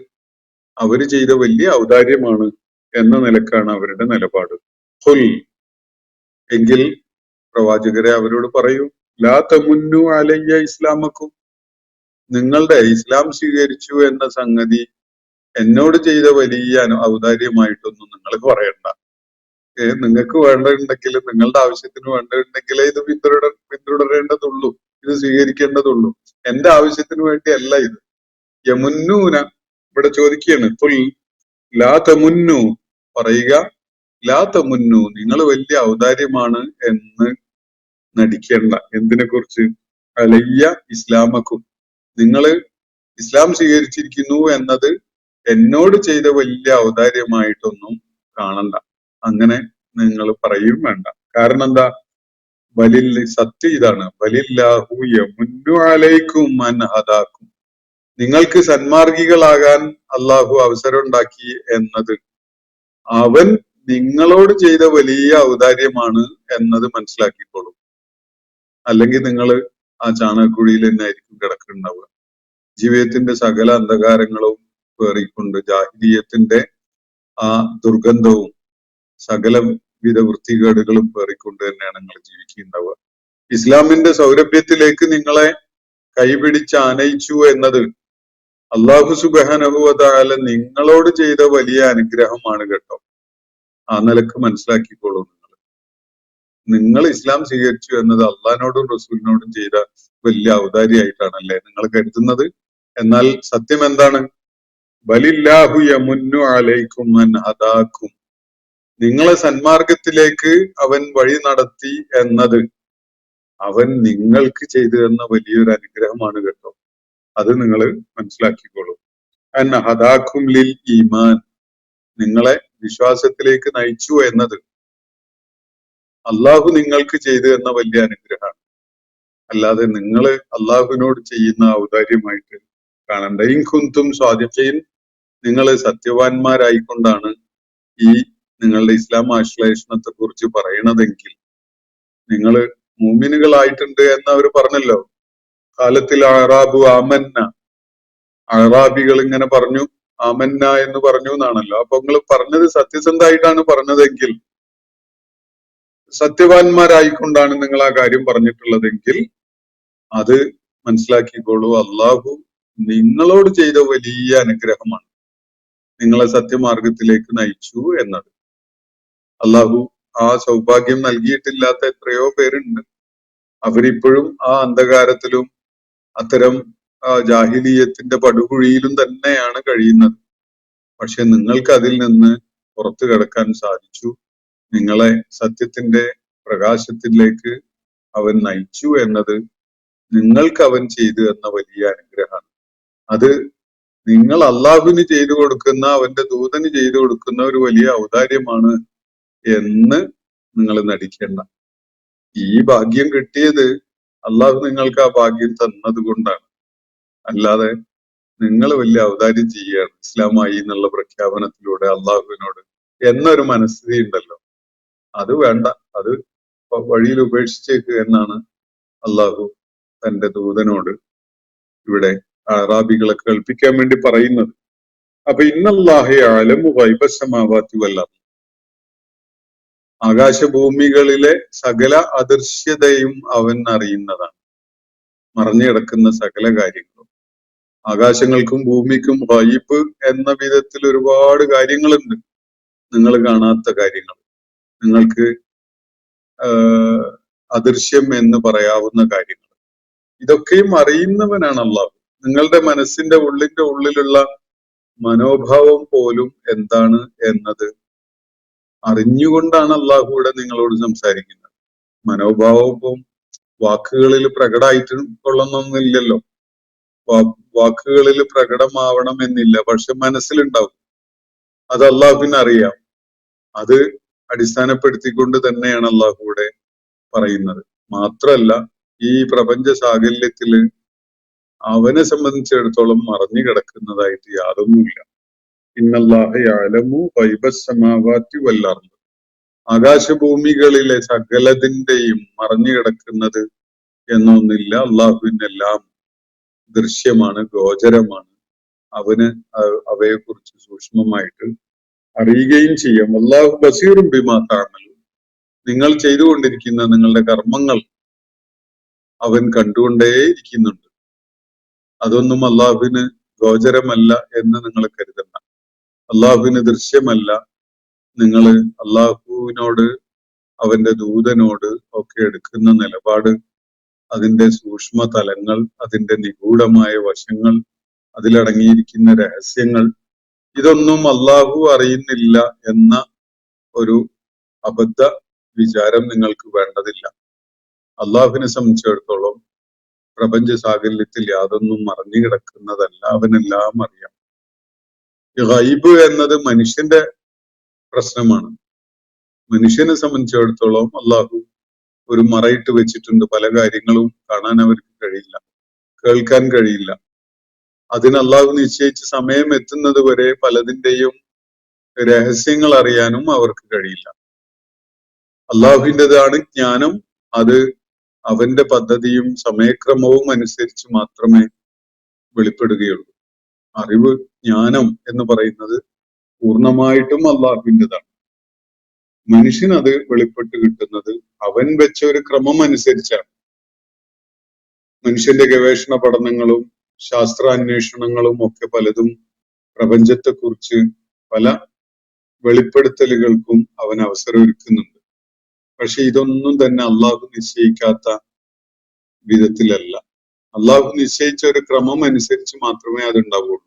അവര് ചെയ്ത വലിയ ഔദാര്യമാണ് എന്ന നിലക്കാണ് അവരുടെ നിലപാട്. ഖുൽ, എങ്കിൽ പ്രവാചകരെ അവരോട് പറയൂ, ലാ തമുന്നു അലയ്യ ഇസ്ലാമക്കും, നിങ്ങളുടെ ഇസ്ലാം സ്വീകരിച്ചു എന്ന സംഗതി എന്നോട് ചെയ്ത വലിയ ഔദാര്യമായിട്ടൊന്നും നിങ്ങൾ പറയണ്ട. നിങ്ങൾക്ക് വേണ്ടതുണ്ടെങ്കിൽ, നിങ്ങളുടെ ആവശ്യത്തിന് വേണ്ടതുണ്ടെങ്കിലേ ഇത് പിന്തുടരേണ്ടതുള്ളൂ, ഇത് സ്വീകരിക്കേണ്ടതുള്ളൂ. എന്റെ ആവശ്യത്തിന് വേണ്ടിയല്ല ഇത്. യമുന്നൂന, ഇവിടെ ചോദിക്കുകയാണ്, ഖുൽ ലാ തമുന്നു, പറയുക, ലാ തമുന്നു, നിങ്ങൾ വലിയ ഔദാര്യമാണ് എന്ന് നടിക്കേണ്ട. എന്തിനെ കുറിച്ച്? അലയ്യ ഇസ്ലാമക്കും, നിങ്ങള് ഇസ്ലാം സ്വീകരിച്ചിരിക്കുന്നു എന്നത് എന്നോട് ചെയ്ത വലിയ ഔദാര്യമായിട്ടൊന്നും കാണണ്ട. അങ്ങനെ നിങ്ങൾ പറയും വേണ്ട. കാരണം എന്താ? സത്യം ഇതാണ്, ബലില്ലാഹു യമുന്നു അലൈക്കും അൻ ഹദാക്കും, നിങ്ങൾക്ക് സന്മാർഗികളാകാൻ അള്ളാഹു അവസരം ഉണ്ടാക്കി എന്നത് അവൻ നിങ്ങളോട് ചെയ്ത വലിയ ഔദാര്യമാണ് എന്നത് മനസ്സിലാക്കിക്കോളൂ. അല്ലെങ്കിൽ നിങ്ങൾ ആ ചാണകക്കുഴിയിൽ തന്നെ ആയിരിക്കും കിടക്കുന്നുണ്ടാവുക. ജീവിതത്തിന്റെ സകല അന്ധകാരങ്ങളും പേറിക്കൊണ്ട് ജാഹിലിയത്തിന്റെ ആ ദുർഗന്ധവും സകല വിധ വൃത്തികേടുകളും പേറിക്കൊണ്ട് തന്നെയാണ് നിങ്ങൾ ജീവിക്കുന്നുണ്ടാവുക. ഇസ്ലാമിന്റെ സൗരഭ്യത്തിലേക്ക് നിങ്ങളെ കൈപിടിച്ച് ആനയിച്ചു എന്നത് അള്ളാഹു സുബ്ഹാനഹു വ തആല നിങ്ങളോട് ചെയ്ത വലിയ അനുഗ്രഹമാണ് കേട്ടോ. ആ നിലക്ക് മനസ്സിലാക്കിക്കോളൂ. നിങ്ങൾ ഇസ്ലാം സ്വീകരിച്ചു എന്നത് അള്ളാഹിനോടും റസൂലിനോടും ചെയ്ത വലിയ ഔദാര്യമായിട്ടാണല്ലേ നിങ്ങൾ കരുതുന്നത്? എന്നാൽ സത്യം എന്താണ്? ബലില്ലാഹു യമുന്നു അലൈക്കും അൻ ഹദാക്കും, നിങ്ങളെ സന്മാർഗത്തിലേക്ക് അവൻ വഴി നടത്തി എന്നത് അവൻ നിങ്ങൾക്ക് ചെയ്തു തന്ന വലിയൊരു അനുഗ്രഹമാണ് കേട്ടോ. അത് നിങ്ങൾ മനസ്സിലാക്കിക്കോളൂ. അൻ ഹദാക്കും ലിൽ ഈമാൻ, നിങ്ങളെ വിശ്വാസത്തിലേക്ക് നയിച്ചു എന്നത് അള്ളാഹു നിങ്ങൾക്ക് ചെയ്തു തന്ന വലിയ അനുഗ്രഹമാണ്. അല്ലാതെ നിങ്ങൾ അള്ളാഹുവിനോട് ചെയ്യുന്ന ഔദാര്യമായിട്ട് കാണണ്ട. ഇൻ കുന്തും സ്വാദിഖീൻ, നിങ്ങൾ സത്യവാന്മാരായിക്കൊണ്ടാണ് ഈ നിങ്ങളുടെ ഇസ്ലാം ആശ്ലേഷണത്തെ കുറിച്ച് പറയണതെങ്കിൽ, നിങ്ങൾ മുഅ്മിനുകളായിട്ടുണ്ട് എന്ന് അവർ പറഞ്ഞല്ലോ. കാലത്തിൽ അറാബു ആമന്ന, അറാബികൾ ഇങ്ങനെ പറഞ്ഞു, ആമന്ന എന്ന് പറഞ്ഞു എന്നാണല്ലോ. അപ്പൊ നിങ്ങൾ പറഞ്ഞത് സത്യസന്ധമായിട്ടാണ് പറഞ്ഞതെങ്കിൽ, സത്യവാന്മാരായിക്കൊണ്ടാണ് നിങ്ങൾ ആ കാര്യം പറഞ്ഞിട്ടുള്ളതെങ്കിൽ, അത് മനസ്സിലാക്കിക്കോളൂ, അള്ളാഹു നിങ്ങളോട് ചെയ്ത വലിയ അനുഗ്രഹമാണ്, നിങ്ങളെ സത്യമാർഗത്തിലേക്ക് നയിച്ചു എന്നത്. അള്ളാഹു ആ സൗഭാഗ്യം നൽകിയിട്ടില്ലാത്ത എത്രയോ പേരുണ്ട്. അവരിപ്പോഴും ആ അന്ധകാരത്തിലും അത്തരം ജാഹിലിയത്തിന്റെ പടുകുഴിയിലും തന്നെയാണ് കഴിയുന്നത്. പക്ഷെ നിങ്ങൾക്ക് അതിൽ നിന്ന് പുറത്തു കടക്കാൻ സാധിച്ചു. നിങ്ങളെ സത്യത്തിന്റെ പ്രകാശത്തിലേക്ക് അവൻ നയിച്ചു എന്നത് നിങ്ങൾക്ക് അവൻ ചെയ്തു തന്ന വലിയ അനുഗ്രഹമാണ്. അത് നിങ്ങൾ അള്ളാഹുവിന് ചെയ്തു കൊടുക്കുന്ന, അവന്റെ ദൂതന് ചെയ്തു കൊടുക്കുന്ന ഒരു വലിയ ഔദാര്യമാണ് എന്ന് നിങ്ങൾ നടിക്കേണ്ട. ഈ ഭാഗ്യം കിട്ടിയത് അള്ളാഹു നിങ്ങൾക്ക് ആ ഭാഗ്യം തന്നത് കൊണ്ടാണ്. അല്ലാതെ നിങ്ങൾ വലിയ ഔദാര്യം ചെയ്യുകയാണ് ഇസ്ലാമായി എന്നുള്ള പ്രഖ്യാപനത്തിലൂടെ അള്ളാഹുവിനോട് എന്നൊരു മനസ്ഥിതി ഉണ്ടല്ലോ, അത് വേണ്ട. അത് വഴിയിൽ ഉപേക്ഷിച്ചേക്ക് എന്നാണ് അള്ളാഹു തന്റെ ദൂതനോട് ഇവിടെ അറാബികളെ കേൾപ്പിക്കാൻ വേണ്ടി പറയുന്നത്. അപ്പൊ ഇന്നല്ലാഹ യഅലമു ഗൈബ സമാവാതി വൽ അർദ്, ആകാശഭൂമികളിലെ സകല അദൃശ്യതയും അവൻ അറിയുന്നതാണ്. മറഞ്ഞു കിടക്കുന്ന സകല കാര്യങ്ങളും, ആകാശങ്ങൾക്കും ഭൂമിക്കും ഗൈബ് എന്ന വിധത്തിൽ ഒരുപാട് കാര്യങ്ങളുണ്ട്. നിങ്ങൾ കാണാത്ത കാര്യങ്ങൾ, നിങ്ങൾക്ക് അദൃശ്യം എന്ന് പറയാവുന്ന കാര്യങ്ങൾ, ഇതൊക്കെയും അറിയുന്നവനാണ് അള്ളാഹു. നിങ്ങളുടെ മനസ്സിന്റെ ഉള്ളിലുള്ള മനോഭാവം പോലും എന്താണ് എന്നത് അറിഞ്ഞുകൊണ്ടാണ് അള്ളാഹു ഇവിടെ നിങ്ങളോട് സംസാരിക്കുന്നത്. മനോഭാവം ഇപ്പം വാക്കുകളിൽ പ്രകടമായിട്ട് കൊള്ളണമെന്നില്ലല്ലോ, വാക്കുകളിൽ പ്രകടമാവണം എന്നില്ല, പക്ഷെ മനസ്സിലുണ്ടാവും. അത് അള്ളാഹുവിന് അറിയാം. അത് അടിസ്ഥാനപ്പെടുത്തിക്കൊണ്ട് തന്നെയാണ് അള്ളാഹു ഇവിടെ പറയുന്നത്. മാത്രല്ല, ഈ പ്രപഞ്ച സാകല്യത്തില് അവനെ സംബന്ധിച്ചിടത്തോളം മറഞ്ഞു കിടക്കുന്നതായിട്ട് യാതൊന്നുമില്ല. ഇന്നല്ലാഹ യഅലമു ഗൈബ സമാവാതി വൽ അർദ്, ആകാശഭൂമികളിലെ സകലതിന്റെയും മറഞ്ഞു കിടക്കുന്നത് എന്നൊന്നില്ല. അള്ളാഹുവിനെല്ലാം ദൃശ്യമാണ്, ഗോചരമാണ്. അവന് അവയെക്കുറിച്ച് സൂക്ഷ്മമായിട്ട് അറിയുകയും ചെയ്യാം. അല്ലാഹു ബസീറും ബിമാ തഅമലൂൻ, നിങ്ങൾ ചെയ്തുകൊണ്ടിരിക്കുന്ന നിങ്ങളുടെ കർമ്മങ്ങൾ അവൻ കണ്ടുകൊണ്ടേയിരിക്കുന്നുണ്ട്. അതൊന്നും അള്ളാഹുവിന് ഗോചരമല്ല എന്ന് നിങ്ങൾ കരുതണ്ട. അള്ളാഹുവിന് ദൃശ്യമല്ല. നിങ്ങൾ അള്ളാഹുവിനോട്, അവന്റെ ദൂതനോട് ഒക്കെ എടുക്കുന്ന നിലപാട്, അതിന്റെ സൂക്ഷ്മ തലങ്ങൾ, അതിന്റെ നിഗൂഢമായ വശങ്ങൾ, അതിലടങ്ങിയിരിക്കുന്ന രഹസ്യങ്ങൾ, ഇതൊന്നും അള്ളാഹു അറിയുന്നില്ല എന്ന ഒരു അബദ്ധ വിചാരം നിങ്ങൾക്ക് വേണ്ടതില്ല. അള്ളാഹുവിനെ സംബന്ധിച്ചിടത്തോളം പ്രപഞ്ച സാകല്യത്തിൽ യാതൊന്നും മറഞ്ഞു കിടക്കുന്നതല്ല, അവനെല്ലാം അറിയാം. ഗൈബ് എന്നത് മനുഷ്യന്റെ പ്രശ്നമാണ്. മനുഷ്യനെ സംബന്ധിച്ചിടത്തോളം അള്ളാഹു ഒരു മറയിട്ട് വെച്ചിട്ടുണ്ട്. പല കാര്യങ്ങളും കാണാൻ അവർക്ക് കഴിയില്ല, കേൾക്കാൻ കഴിയില്ല. അതിന് അള്ളാഹു നിശ്ചയിച്ച സമയം എത്തുന്നത് വരെ പലതിന്റെയും രഹസ്യങ്ങൾ അറിയാനും അവർക്ക് കഴിയില്ല. അള്ളാഹുവിൻ്റെതാണ് ജ്ഞാനം. അത് അവന്റെ പദ്ധതിയും സമയക്രമവും അനുസരിച്ച് മാത്രമേ വെളിപ്പെടുകയുള്ളൂ. അറിവ്, ജ്ഞാനം എന്ന് പറയുന്നത് പൂർണ്ണമായിട്ടും അള്ളാഹുവിൻ്റെതാണ്. മനുഷ്യൻ അത് വെളിപ്പെട്ട് കിട്ടുന്നത് അവൻ വെച്ച ഒരു ക്രമം അനുസരിച്ചാണ്. മനുഷ്യന്റെ ഗവേഷണ പഠനങ്ങളും ശാസ്ത്രാന്വേഷണങ്ങളും ഒക്കെ പലതും പ്രപഞ്ചത്തെക്കുറിച്ച് പല വെളിപ്പെടുത്തലുകൾക്കും അവൻ അവസരം ഒരുക്കുന്നുണ്ട്. പക്ഷെ ഇതൊന്നും തന്നെ അള്ളാഹു നിശ്ചയിക്കാത്ത വിധത്തിലല്ല. അള്ളാഹു നിശ്ചയിച്ച ഒരു ക്രമം അനുസരിച്ച് മാത്രമേ അതുണ്ടാവുള്ളൂ.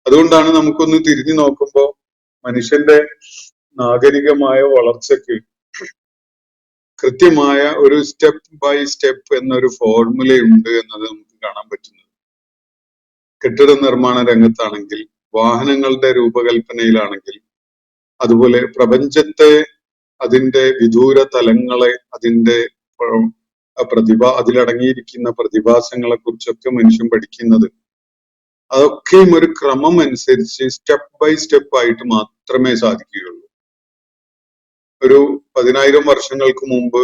അതുകൊണ്ടാണ് നമുക്കൊന്ന് തിരിഞ്ഞു നോക്കുമ്പോൾ മനുഷ്യന്റെ നാഗരികമായ വളർച്ചയ്ക്ക് കൃത്യമായ ഒരു സ്റ്റെപ്പ് ബൈ സ്റ്റെപ്പ് എന്നൊരു ഫോർമുലയുണ്ട് എന്നത് നമുക്ക് കാണാൻ പറ്റുന്നത്. കെട്ടിട നിർമ്മാണ രംഗത്താണെങ്കിൽ, വാഹനങ്ങളുടെ രൂപകൽപ്പനയിലാണെങ്കിൽ, അതുപോലെ പ്രപഞ്ചത്തെ, അതിന്റെ വിദൂര തലങ്ങളെ, അതിന്റെ അതിലടങ്ങിയിരിക്കുന്ന പ്രതിഭാസങ്ങളെ കുറിച്ചൊക്കെ മനുഷ്യൻ പഠിക്കുന്നത് അതൊക്കെയും ഒരു ക്രമം അനുസരിച്ച് സ്റ്റെപ്പ് ബൈ സ്റ്റെപ്പ് ആയിട്ട് മാത്രമേ സാധിക്കുകയുള്ളൂ. ഒരു 10,000 വർഷങ്ങൾക്ക് മുമ്പ്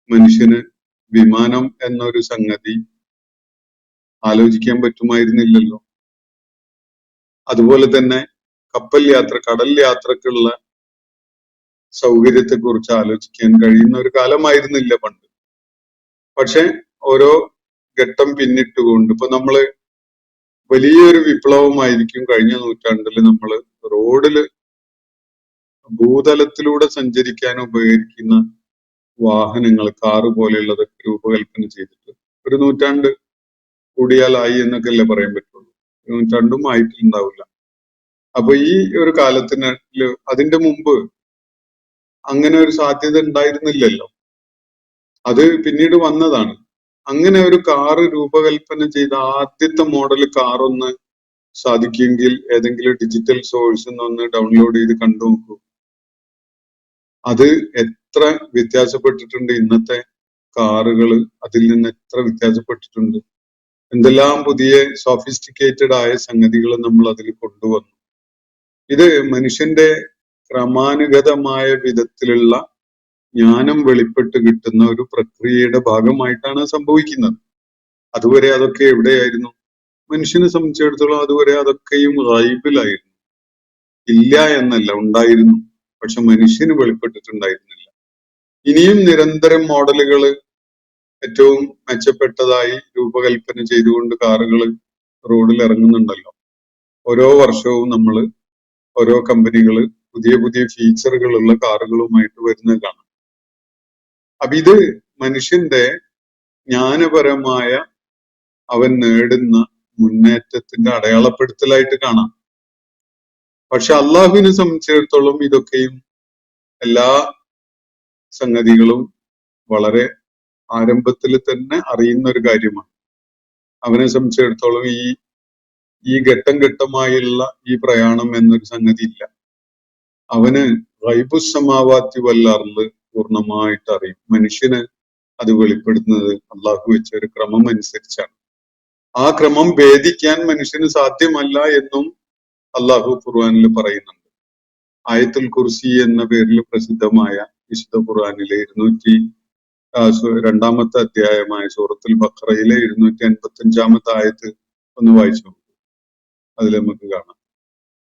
മനുഷ്യന് വിമാനം എന്നൊരു സംഗതി ആലോചിക്കാൻ പറ്റുമായിരുന്നില്ലല്ലോ. അതുപോലെ തന്നെ കപ്പൽ യാത്ര, കടൽ യാത്രക്കുള്ള സൗകര്യത്തെ കുറിച്ച് ആലോചിക്കാൻ കഴിയുന്ന ഒരു കാലമായിരുന്നില്ല പണ്ട്. പക്ഷെ ഓരോ ഘട്ടം പിന്നിട്ടുകൊണ്ട് ഇപ്പൊ നമ്മള് വലിയൊരു വിപ്ലവമായിരിക്കും കഴിഞ്ഞ നൂറ്റാണ്ടിൽ നമ്മൾ റോഡില് ഭൂതലത്തിലൂടെ സഞ്ചരിക്കാൻ ഉപകരിക്കുന്ന വാഹനങ്ങൾ, കാറ് പോലെയുള്ളതൊക്കെ രൂപകൽപ്പന ചെയ്തിട്ട് ഒരു നൂറ്റാണ്ട് കൂടിയാലായി എന്നൊക്കെ അല്ലേ പറയാൻ പറ്റുള്ളൂ. നൂറ്റാണ്ടും ആയിട്ടുണ്ടാവില്ല. അപ്പൊ ഈ ഒരു കാലത്തിന് അതിന്റെ മുമ്പ് അങ്ങനെ ഒരു സാധ്യത ഉണ്ടായിരുന്നില്ലല്ലോ. അത് പിന്നീട് വന്നതാണ്. അങ്ങനെ ഒരു കാറ് രൂപകൽപ്പന ചെയ്ത ആദ്യത്തെ മോഡൽ കാറൊന്ന് സാധിക്കുമെങ്കിൽ ഏതെങ്കിലും ഡിജിറ്റൽ സോഴ്സ് ഒന്ന് ഡൗൺലോഡ് ചെയ്ത് കണ്ടു നോക്കൂ. അത് എത്ര വ്യത്യാസപ്പെട്ടിട്ടുണ്ട്. ഇന്നത്തെ കാറുകള് അതിൽ നിന്ന് എത്ര വ്യത്യാസപ്പെട്ടിട്ടുണ്ട്. എന്തെല്ലാം പുതിയ സോഫിസ്റ്റിക്കേറ്റഡ് ആയ സംഗതികൾ നമ്മൾ അതിൽ കൊണ്ടുവന്നു. ഇത് മനുഷ്യന്റെ ക്രമാനുഗതമായ വിധത്തിലുള്ള ജ്ഞാനം വെളിപ്പെട്ട് കിട്ടുന്ന ഒരു പ്രക്രിയയുടെ ഭാഗമായിട്ടാണ് സംഭവിക്കുന്നത്. അതുവരെ അതൊക്കെ എവിടെയായിരുന്നു? മനുഷ്യനെ സംബന്ധിച്ചിടത്തോളം അതുവരെ അതൊക്കെയും ഗൈബിലായിരുന്നു. ഇല്ല എന്നല്ല, ഉണ്ടായിരുന്നു. പക്ഷെ മനുഷ്യന് വെളിപ്പെട്ടിട്ടുണ്ടായിരുന്നില്ല. ഇനിയും നിരന്തരം മോഡലുകൾ ഏറ്റവും മെച്ചപ്പെട്ടതായി രൂപകൽപ്പന ചെയ്തുകൊണ്ട് കാറുകൾ റോഡിൽ ഇറങ്ങുന്നുണ്ടല്ലോ. ഓരോ വർഷവും നമ്മൾ ഓരോ കമ്പനികൾ പുതിയ പുതിയ ഫീച്ചറുകളുള്ള കാറുകളുമായിട്ട് വരുന്നത് കാണാം. അപ്പൊ ഇത് മനുഷ്യന്റെ ജ്ഞാനപരമായ അവൻ നേടുന്ന മുന്നേറ്റത്തിന്റെ അടയാളപ്പെടുത്തലായിട്ട് കാണാം. പക്ഷെ അള്ളാഹുവിനെ സംബന്ധിച്ചിടത്തോളം ഇതൊക്കെയും എല്ലാ സംഗതികളും വളരെ ആരംഭത്തിൽ തന്നെ അറിയുന്ന ഒരു കാര്യമാണ്. അവനെ സംബന്ധിച്ചിടത്തോളം ഈ ഘട്ടം ഘട്ടമായുള്ള ഈ പ്രയാണം എന്നൊരു സംഗതി ഇല്ല. അവന് ഗൈബുസ്സമാവാത്തി വല്ലാറില് പൂർണ്ണമായിട്ട് അറിയും. മനുഷ്യന് അത് വെളിപ്പെടുത്തുന്നത് അള്ളാഹു വെച്ച ഒരു ക്രമം അനുസരിച്ചാണ്. ആ ക്രമം ഭേദിക്കാൻ മനുഷ്യന് സാധ്യമല്ല എന്നും അള്ളാഹു ഖുർആനിൽ പറയുന്നുണ്ട്. ആയത്തുൽ കുർസി എന്ന പേരിൽ പ്രസിദ്ധമായ വിശുദ്ധ ഖുർആനിലെ 202-ാമത്തെ അധ്യായമായ സൂറത്തുൽ ബഖറയിലെ 255-ാമത്തെ ആയത്ത് ഒന്ന് വായിച്ചു നോക്കൂ. അതിൽ നമുക്ക് കാണാം,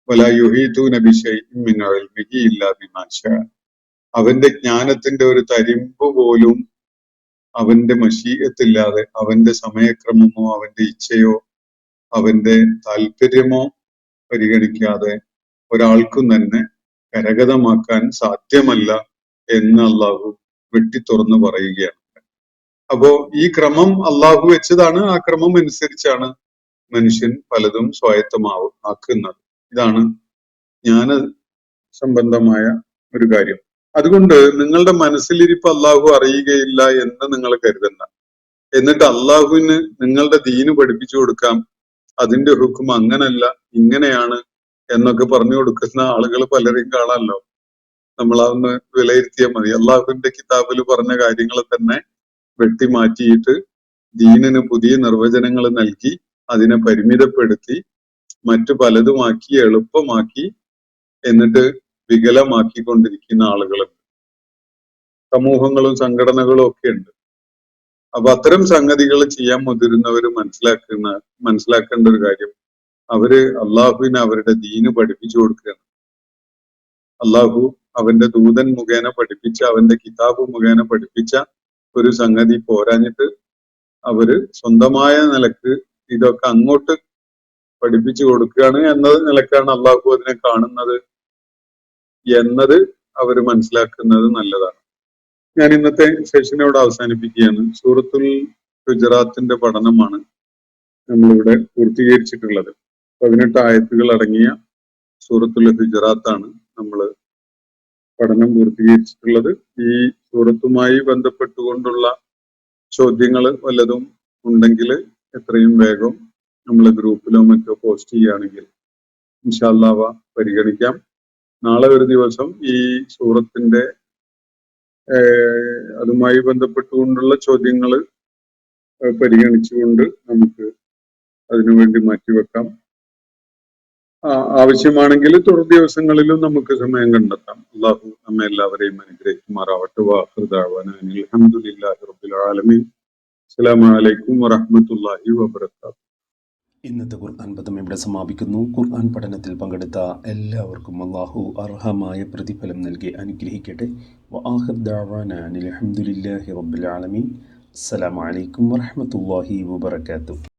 വലാ യുഹീതൂന ബിശൈഇൻ മിൻ ഇൽമിഹി ഇല്ലാ ബിമാ ശാ. അവന്റെ ജ്ഞാനത്തിന്റെ ഒരു തരിമ്പ് പോലും അവന്റെ മശീഅത്തില്ലാതെ, അവന്റെ സമയക്രമമോ അവന്റെ ഇച്ഛയോ അവന്റെ താല്പര്യമോ പരിഗണിക്കാതെ ഒരാൾക്കും തന്നെ കരഗതമാക്കാൻ സാധ്യമല്ല എന്ന് അള്ളാഹു വെട്ടിത്തുറന്ന് പറയുകയാണ്. അപ്പോ ഈ ക്രമം അള്ളാഹു വെച്ചതാണ്. ആ ക്രമം അനുസരിച്ചാണ് മനുഷ്യൻ പലതും ആക്കുന്നത്. ഇതാണ് ജ്ഞാന സംബന്ധമായ ഒരു കാര്യം. അതുകൊണ്ട് നിങ്ങളുടെ മനസ്സിലിരിപ്പ് അള്ളാഹു അറിയുകയില്ല എന്ന് നിങ്ങൾ കരുതണ്ട. എന്നിട്ട് അള്ളാഹുവിന് നിങ്ങളുടെ ദീന് പഠിപ്പിച്ചു കൊടുക്കാം, അതിന്റെ ഹുക്കും അങ്ങനല്ല ഇങ്ങനെയാണ് എന്നൊക്കെ പറഞ്ഞു കൊടുക്കുന്ന ആളുകൾ പലരെയും കാണാമല്ലോ. നമ്മൾ അതൊന്ന് വിലയിരുത്തിയാൽ മതി. അള്ളാഹുവിന്റെ കിതാബിൽ പറഞ്ഞ കാര്യങ്ങൾ തന്നെ വെട്ടിമാറ്റിയിട്ട് ദീനിന് പുതിയ നിർവചനങ്ങൾ നൽകി അതിനെ പരിമിതപ്പെടുത്തി മറ്റു പലതുമാക്കി എളുപ്പമാക്കി എന്നിട്ട് വികലമാക്കിക്കൊണ്ടിരിക്കുന്ന ആളുകളുണ്ട്, സമൂഹങ്ങളും സംഘടനകളും ഒക്കെ ഉണ്ട്. അപ്പൊ അത്തരം സംഗതികൾ ചെയ്യാൻ മുതിരുന്നവർ മനസ്സിലാക്കേണ്ട ഒരു കാര്യം, അവര് അള്ളാഹുവിനെ അവരുടെ ദീന് പഠിപ്പിച്ചു കൊടുക്കുകയാണ്. അള്ളാഹു അവന്റെ ദൂതൻ മുഖേന പഠിപ്പിച്ച, അവന്റെ കിതാബ് മുഖേന പഠിപ്പിച്ച ഒരു സംഗതി പോരാഞ്ഞിട്ട് അവര് സ്വന്തമായ നിലക്ക് ഇതൊക്കെ അങ്ങോട്ട് പഠിപ്പിച്ചു കൊടുക്കുകയാണ് എന്നത് നിലക്കാണ് അള്ളാഹു അതിനെ കാണുന്നത് എന്നത് അവര് മനസ്സിലാക്കുന്നത് നല്ലതാണ്. ഞാൻ ഇന്നത്തെ സെഷനോട് അവസാനിപ്പിക്കുകയാണ്. സൂറത്തുൽ ഹുജറാത്തിന്റെ പഠനമാണ് നമ്മളിവിടെ പൂർത്തീകരിച്ചിട്ടുള്ളത്. 18 ആയത്തുകൾ അടങ്ങിയ സൂറത്തുൽ ഹുജറാത്താണ് നമ്മൾ പഠനം പൂർത്തീകരിച്ചിട്ടുള്ളത്. ഈ സൂറത്തുമായി ബന്ധപ്പെട്ടുകൊണ്ടുള്ള ചോദ്യങ്ങൾ വല്ലതും ഉണ്ടെങ്കിൽ എത്രയും വേഗം നമ്മൾ ഗ്രൂപ്പിലോ മറ്റോ പോസ്റ്റ് ചെയ്യുകയാണെങ്കിൽ ഇൻഷാ അല്ലാഹ് പരിഗണിക്കാം. നാളെ ഒരു ദിവസം ഈ സൂറത്തിന്റെ അതുമായി ബന്ധപ്പെട്ടുകൊണ്ടുള്ള ചോദ്യങ്ങൾ പരിഗണിച്ചുകൊണ്ട് നമുക്ക് അതിനുവേണ്ടി മാറ്റിവെക്കാം. ആവശ്യമാണെങ്കിൽ തുടർ ദിവസങ്ങളിലും നമുക്ക് സമയം കണ്ടെത്താം. അള്ളാഹു നമ്മെ എല്ലാവരെയും അനുഗ്രഹിക്കുമാറാവട്ടെ. വാഖിറു ദഅ്വാനാ അൽഹംദുലില്ലാഹി റബ്ബിൽ ആലമീൻ. അസ്സലാമു അലൈക്കും വറഹ്മത്തുള്ളാഹി വബറകാതുഹു. ഇന്നത്തെ ഖുർആൻ പദം ഇവിടെ സമാപിക്കുന്നു. ഖുർആൻ പഠനത്തിൽ പങ്കെടുത്ത എല്ലാവർക്കും അല്ലാഹു അർഹമായ പ്രതിഫലം നൽകി അനുഗ്രഹിക്കട്ടെ. വആഖിറു ദഅ്വാനാ അൽഹംദുലില്ലാഹി റബ്ബിൽ ആലമീൻ. അസ്സലാമു അലൈക്കും വറഹ്മത്തുള്ളാഹി വബറകാതുഹു.